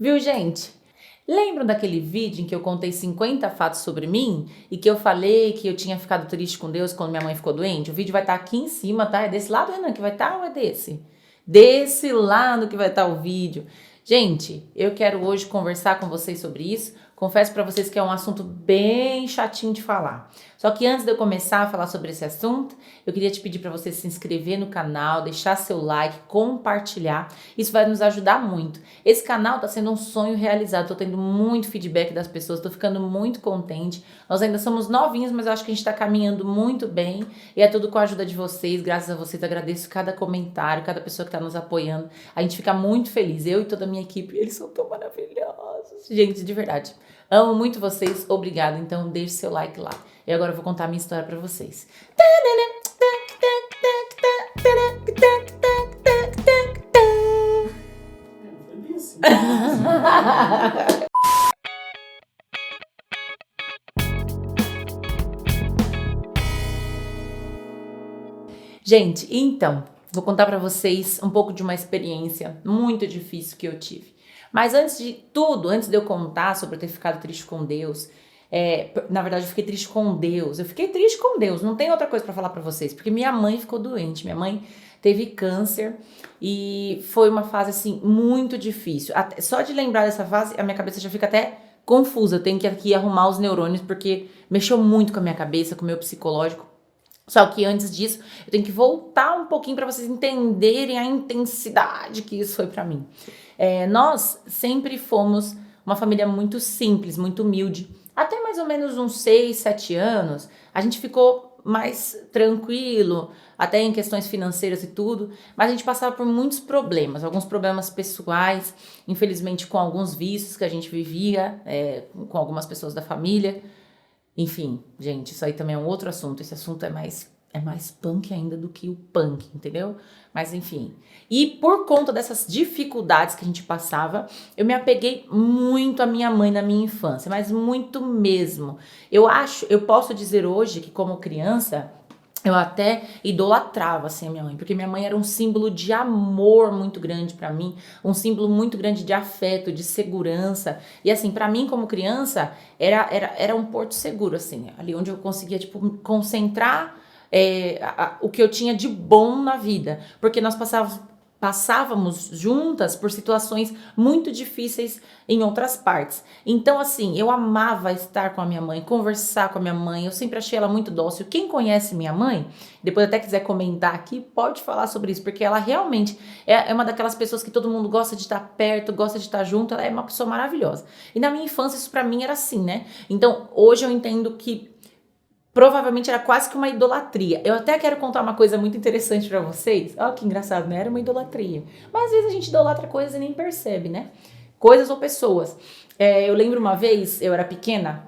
Viu, gente? Lembram daquele vídeo em que eu contei 50 fatos sobre mim e que eu falei que eu tinha ficado triste com Deus quando minha mãe ficou doente? O vídeo vai estar aqui em cima, tá? É desse lado, Renan, que vai estar ou é desse? Desse lado que vai estar o vídeo. Gente, eu quero hoje conversar com vocês sobre isso. Confesso para vocês que é um assunto bem chatinho de falar. Só que antes de eu começar a falar sobre esse assunto, eu queria te pedir para você se inscrever no canal, deixar seu like, compartilhar. Isso vai nos ajudar muito. Esse canal está sendo um sonho realizado. Estou tendo muito feedback das pessoas, estou ficando muito contente. Nós ainda somos novinhos, mas eu acho que a gente está caminhando muito bem. E é tudo com a ajuda de vocês. Graças a vocês, agradeço cada comentário, cada pessoa que está nos apoiando. A gente fica muito feliz. Eu e toda a minha equipe, eles são tão maravilhosos. Gente, de verdade. Amo muito vocês, obrigada. Então deixe seu like lá. E agora eu vou contar a minha história pra vocês. Foi bem assim. Gente, então, vou contar pra vocês um pouco de uma experiência muito difícil que eu tive. Mas antes de tudo, antes de eu contar sobre eu ter ficado triste com Deus, na verdade eu fiquei triste com Deus. Eu fiquei triste com Deus, não tem outra coisa pra falar pra vocês, porque minha mãe ficou doente. Minha mãe teve câncer e foi uma fase assim muito difícil. Só de lembrar dessa fase, a minha cabeça já fica até confusa. Eu tenho que aqui arrumar os neurônios porque mexeu muito com a minha cabeça, com o meu psicológico. Só que antes disso, eu tenho que voltar um pouquinho para vocês entenderem a intensidade que isso foi para mim. Nós sempre fomos uma família muito simples, muito humilde. Até mais ou menos uns 6, 7 anos, a gente ficou mais tranquilo, até em questões financeiras e tudo, mas a gente passava por muitos problemas, alguns problemas pessoais, infelizmente com alguns vícios que a gente vivia, com algumas pessoas da família. Enfim, gente, isso aí também é um outro assunto. Esse assunto é mais punk ainda do que o punk, entendeu? Mas enfim. E por conta dessas dificuldades que a gente passava, eu me apeguei muito à minha mãe na minha infância, mas muito mesmo. Eu posso dizer hoje que como criança, eu até idolatrava assim a minha mãe, porque minha mãe era um símbolo de amor muito grande pra mim, um símbolo muito grande de afeto, de segurança. E assim, pra mim como criança, era um porto seguro, assim, ali onde eu conseguia, tipo, concentrar o que eu tinha de bom na vida, porque nós passávamos juntas por situações muito difíceis em outras partes. Então, assim, eu amava estar com a minha mãe, conversar com a minha mãe, eu sempre achei ela muito dócil. Quem conhece minha mãe, depois até quiser comentar aqui, pode falar sobre isso, porque ela realmente é uma daquelas pessoas que todo mundo gosta de estar perto, gosta de estar junto, ela é uma pessoa maravilhosa. E na minha infância isso pra mim era assim, né? Então, hoje eu entendo que provavelmente era quase que uma idolatria. Eu até quero contar uma coisa muito interessante pra vocês. Olha que engraçado, né? Era uma idolatria. Mas às vezes a gente idolatra coisas e nem percebe, né? Coisas ou pessoas. Eu lembro uma vez, eu era pequena,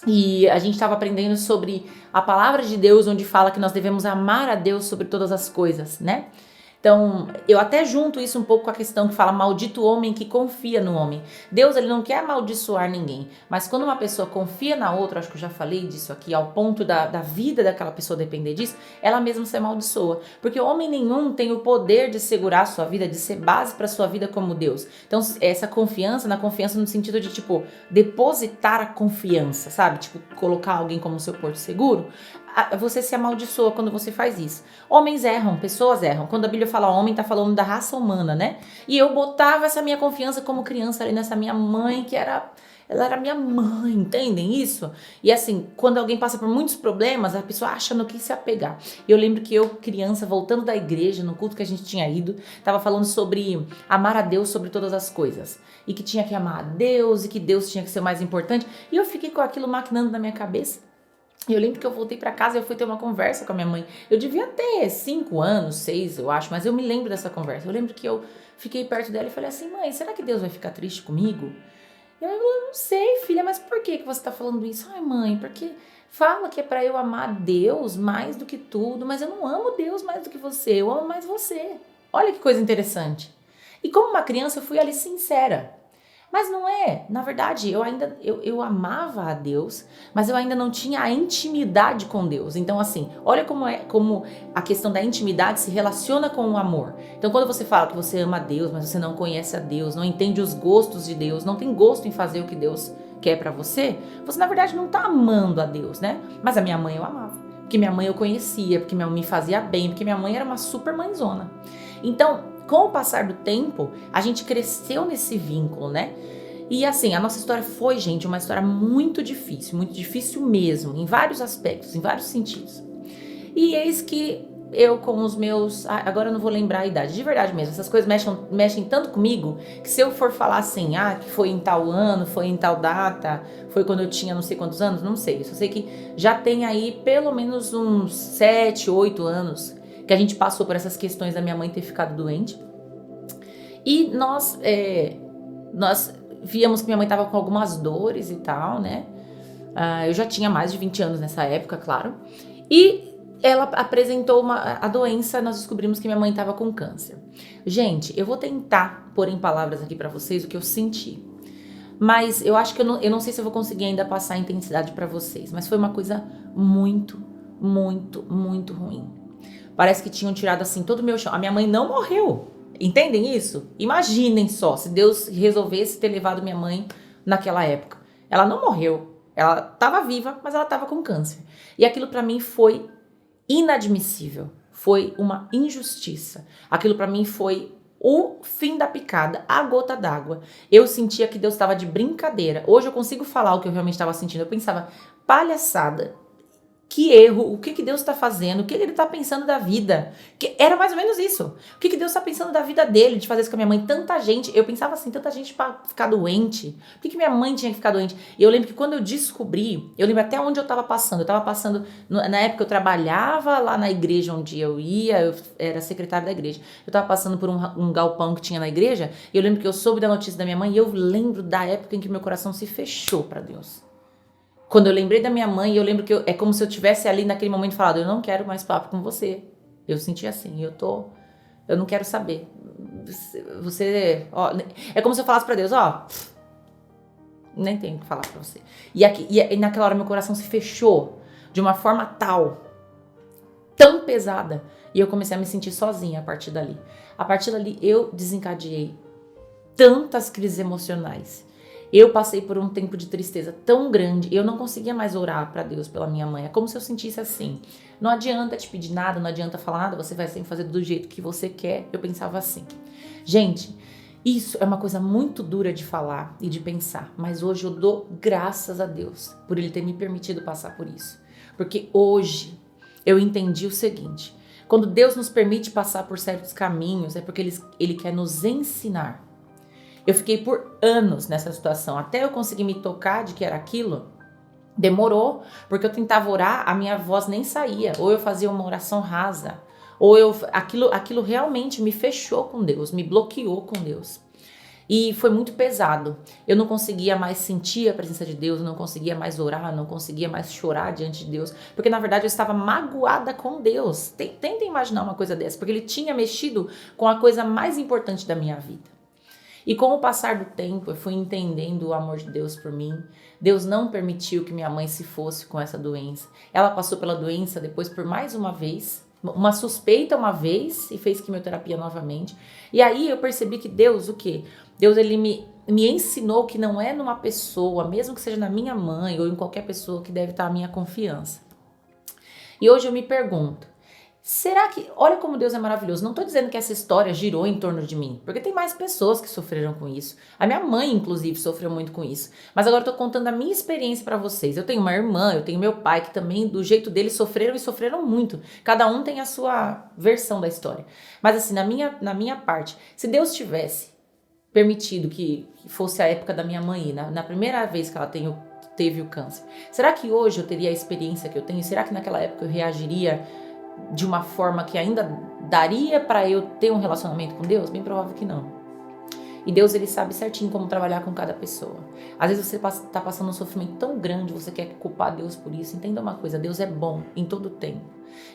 e a gente estava aprendendo sobre a palavra de Deus, onde fala que nós devemos amar a Deus sobre todas as coisas, né? Então, eu até junto isso um pouco com a questão que fala maldito o homem que confia no homem. Deus, ele não quer amaldiçoar ninguém, mas quando uma pessoa confia na outra, acho que eu já falei disso aqui, ao ponto da vida daquela pessoa depender disso, ela mesma se amaldiçoa. Porque homem nenhum tem o poder de segurar a sua vida, de ser base para sua vida como Deus. Então, essa confiança, na confiança no sentido de, tipo, depositar a confiança, sabe? Tipo, colocar alguém como seu porto seguro. Você se amaldiçoa quando você faz isso. Homens erram, pessoas erram. Quando a Bíblia fala homem, tá falando da raça humana, né? E eu botava essa minha confiança como criança ali nessa minha mãe, ela era minha mãe, entendem isso? E assim, quando alguém passa por muitos problemas, a pessoa acha no que se apegar. E eu lembro que eu, criança, voltando da igreja, no culto que a gente tinha ido, tava falando sobre amar a Deus sobre todas as coisas. E que tinha que amar a Deus, e que Deus tinha que ser o mais importante. E eu fiquei com aquilo maquinando na minha cabeça. E eu lembro que eu voltei pra casa e eu fui ter uma conversa com a minha mãe. Eu devia ter 5 anos, 6, eu acho, mas eu me lembro dessa conversa. Eu lembro que eu fiquei perto dela e falei assim, mãe, será que Deus vai ficar triste comigo? E ela falou, não sei, filha, mas por que você tá falando isso? Ai, mãe, porque fala que é pra eu amar Deus mais do que tudo, mas eu não amo Deus mais do que você, eu amo mais você. Olha que coisa interessante. E como uma criança, eu fui ali sincera. Mas não é, na verdade, eu amava a Deus, mas eu ainda não tinha a intimidade com Deus. Então assim, olha como a questão da intimidade se relaciona com o amor. Então quando você fala que você ama a Deus, mas você não conhece a Deus, não entende os gostos de Deus, não tem gosto em fazer o que Deus quer pra você, você na verdade não tá amando a Deus, né? Mas a minha mãe eu amava, porque minha mãe eu conhecia, porque minha mãe me fazia bem, porque minha mãe era uma super mãezona. Então, com o passar do tempo, a gente cresceu nesse vínculo, né? E assim, a nossa história foi, gente, uma história muito difícil mesmo, em vários aspectos, em vários sentidos. E eis que eu com os meus... agora eu não vou lembrar a idade, de verdade mesmo, essas coisas mexem tanto comigo, que se eu for falar assim, que foi em tal ano, foi em tal data, foi quando eu tinha não sei quantos anos, não sei. Eu só sei que já tem aí pelo menos uns 7, 8 anos que a gente passou por essas questões da minha mãe ter ficado doente. E nós víamos que minha mãe estava com algumas dores e tal, né? Eu já tinha mais de 20 anos nessa época, claro. E ela apresentou a doença, nós descobrimos que minha mãe estava com câncer. Gente, eu vou tentar pôr em palavras aqui pra vocês o que eu senti. Mas eu acho que eu não sei se eu vou conseguir ainda passar a intensidade pra vocês. Mas foi uma coisa muito, muito, muito ruim. Parece que tinham tirado assim todo o meu chão. A minha mãe não morreu. Entendem isso? Imaginem só, se Deus resolvesse ter levado minha mãe naquela época. Ela não morreu. Ela estava viva, mas ela estava com câncer. E aquilo pra mim foi inadmissível. Foi uma injustiça. Aquilo pra mim foi o fim da picada, a gota d'água. Eu sentia que Deus estava de brincadeira. Hoje eu consigo falar o que eu realmente estava sentindo. Eu pensava, palhaçada. Que erro, o que Deus está fazendo, o que ele está pensando da vida. Que era mais ou menos isso. O que Deus está pensando da vida dele, de fazer isso com a minha mãe. Tanta gente, eu pensava assim, tanta gente para ficar doente. Por que minha mãe tinha que ficar doente? E eu lembro que quando eu descobri, eu lembro até onde eu estava passando. Eu estava passando, na época eu trabalhava lá na igreja onde eu ia, eu era secretária da igreja. Eu estava passando por um galpão que tinha na igreja, e eu lembro que eu soube da notícia da minha mãe, e eu lembro da época em que meu coração se fechou para Deus. Quando eu lembrei da minha mãe, eu lembro que é como se eu tivesse ali naquele momento falado, eu não quero mais papo com você. Eu senti assim, eu não quero saber. Você, é como se eu falasse pra Deus, nem tenho o que falar pra você. E naquela hora meu coração se fechou de uma forma tão pesada, e eu comecei a me sentir sozinha a partir dali. A partir dali eu desencadeei tantas crises emocionais. Eu passei por um tempo de tristeza tão grande, eu não conseguia mais orar pra Deus pela minha mãe. É como se eu sentisse assim, não adianta te pedir nada, não adianta falar nada, você vai sempre fazer do jeito que você quer. Eu pensava assim. Gente, isso é uma coisa muito dura de falar e de pensar, mas hoje eu dou graças a Deus por Ele ter me permitido passar por isso. Porque hoje eu entendi o seguinte, quando Deus nos permite passar por certos caminhos, é porque Ele quer nos ensinar. Eu fiquei por anos nessa situação, até eu conseguir me tocar de que era aquilo. Demorou, porque eu tentava orar, a minha voz nem saía, ou eu fazia uma oração rasa, ou aquilo realmente me fechou com Deus, me bloqueou com Deus. E foi muito pesado. Eu não conseguia mais sentir a presença de Deus, eu não conseguia mais orar, eu não conseguia mais chorar diante de Deus, porque na verdade eu estava magoada com Deus. Tentem imaginar uma coisa dessa, porque Ele tinha mexido com a coisa mais importante da minha vida. E com o passar do tempo, eu fui entendendo o amor de Deus por mim. Deus não permitiu que minha mãe se fosse com essa doença. Ela passou pela doença depois por mais uma vez, uma suspeita uma vez, e fez quimioterapia novamente. E aí eu percebi que Deus, o quê? Deus, Ele me ensinou que não é numa pessoa, mesmo que seja na minha mãe ou em qualquer pessoa, que deve estar a minha confiança. E hoje eu me pergunto, será que... Olha como Deus é maravilhoso. Não estou dizendo que essa história girou em torno de mim, porque tem mais pessoas que sofreram com isso. A minha mãe, inclusive, sofreu muito com isso. Mas agora eu estou contando a minha experiência para vocês. Eu tenho uma irmã, eu tenho meu pai, que também, do jeito deles, sofreram e sofreram muito. Cada um tem a sua versão da história. Mas assim, na minha parte, se Deus tivesse permitido que fosse a época da minha mãe, na primeira vez que ela teve o câncer, será que hoje eu teria a experiência que eu tenho? Será que naquela época eu reagiria de uma forma que ainda daria para eu ter um relacionamento com Deus? Bem provável que não. E Deus, ele sabe certinho como trabalhar com cada pessoa. Às vezes você está passando um sofrimento tão grande, você quer culpar Deus por isso. Entenda uma coisa, Deus é bom em todo o tempo.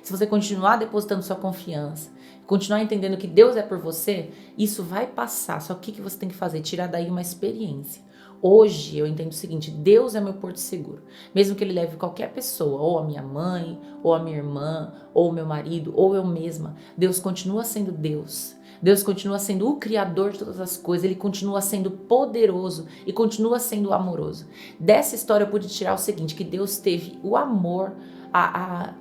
Se você continuar depositando sua confiança, continuar entendendo que Deus é por você, isso vai passar. Só que o que você tem que fazer? Tirar daí uma experiência. Hoje eu entendo o seguinte, Deus é meu porto seguro. Mesmo que ele leve qualquer pessoa, ou a minha mãe, ou a minha irmã, ou o meu marido, ou eu mesma, Deus continua sendo Deus. Deus continua sendo o Criador de todas as coisas, Ele continua sendo poderoso e continua sendo amoroso. Dessa história eu pude tirar o seguinte, que Deus teve o amor, a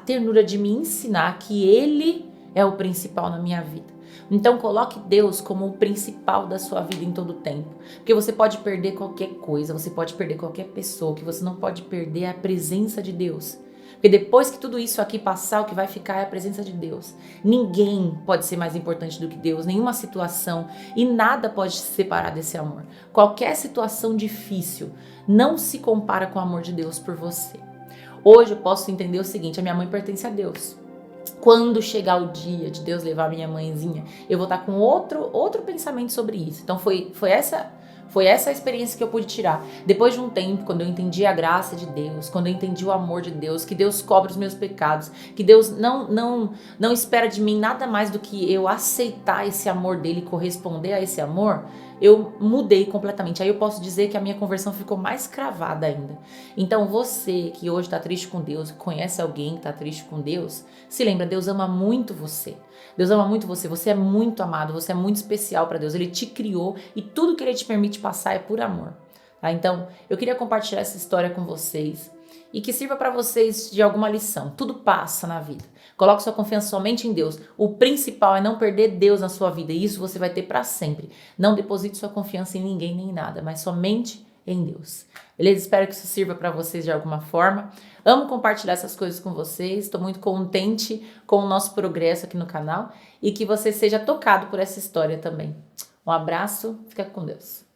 ternura de me ensinar que Ele é o principal na minha vida. Então coloque Deus como o principal da sua vida em todo o tempo. Porque você pode perder qualquer coisa, você pode perder qualquer pessoa, o que você não pode perder é a presença de Deus. Porque depois que tudo isso aqui passar, o que vai ficar é a presença de Deus. Ninguém pode ser mais importante do que Deus, nenhuma situação e nada pode se separar desse amor. Qualquer situação difícil não se compara com o amor de Deus por você. Hoje eu posso entender o seguinte, a minha mãe pertence a Deus. Quando chegar o dia de Deus levar minha mãezinha, eu vou estar com outro pensamento sobre isso. Então foi essa a experiência que eu pude tirar. Depois de um tempo, quando eu entendi a graça de Deus, quando eu entendi o amor de Deus, que Deus cobre os meus pecados, que Deus não espera de mim nada mais do que eu aceitar esse amor dele, corresponder a esse amor, eu mudei completamente. Aí eu posso dizer que a minha conversão ficou mais cravada ainda. Então você que hoje está triste com Deus, conhece alguém que está triste com Deus, se lembra, Deus ama muito você. Deus ama muito você, você é muito amado, você é muito especial para Deus. Ele te criou e tudo que Ele te permite passar é por amor. Tá? Então, eu queria compartilhar essa história com vocês e que sirva para vocês de alguma lição. Tudo passa na vida. Coloque sua confiança somente em Deus. O principal é não perder Deus na sua vida e isso você vai ter para sempre. Não deposite sua confiança em ninguém nem em nada, mas somente em Deus. Beleza? Espero que isso sirva para vocês de alguma forma. Amo compartilhar essas coisas com vocês. Estou muito contente com o nosso progresso aqui no canal e que você seja tocado por essa história também. Um abraço, fica com Deus.